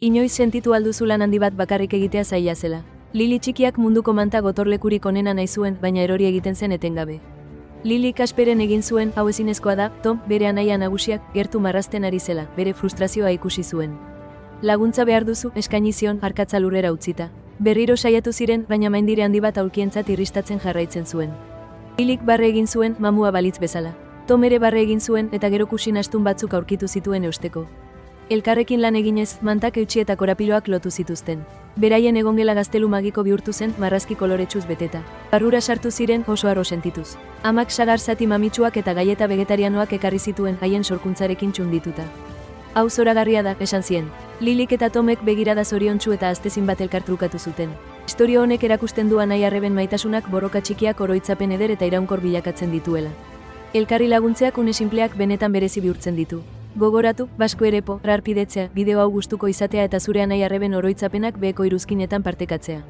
Inoiz sentitu alduzu lan handi bat bakarrik egitea zaila zela. Lili txikiak munduko manta gotorlekurik onena nahi zuen, baina erori egiten zen etengabe. Lili Kasperen egin zuen, hau ezinezkoa da, Tom, bere anaia nagusiak, gertu marrazten ari zela, bere frustrazioa ikusi zuen. Laguntza behar duzu, eskaini zion, arkatza lurrera utzita. Berriro saiatu ziren, baina maindire handi bat aulkientzat irristatzen jarraitzen zuen. Lilik barre egin zuen, mamua balitz bezala. Tom ere barre egin zuen, eta gero kusin astun batzuk aurkitu zituen eusteko. Elkarrekin lan eginez, mantak eutsi eta korapiloak lotu zituzten. Beraien egongela gaztelu magiko bihurtu zen, marrazki koloretsuz beteta. Barrura sartu ziren, oso harro sentituz. Amak sagar zati mamitsuak eta gaieta vegetarianoak ekarri zituen haien sorkuntzarekin txundituta. Hau zoragarria da, esan zien. Lilik eta Tomek begirada zoriontsu eta astezin bat elkartrukatu zuten. Istorio honek erakusten du anai arreben maitasunak borroka txikiak oroitzapen eder eta iraunkor bilakatzen dituela. Elkarri laguntzeak une sinpleak benetan berezi bihurtzen ditu. Gogoratu, Basko Erepo, rarpidetzea, bideo hau gustuko izatea eta zure anai arreben oroitzapenak beheko iruzkinetan partekatzea.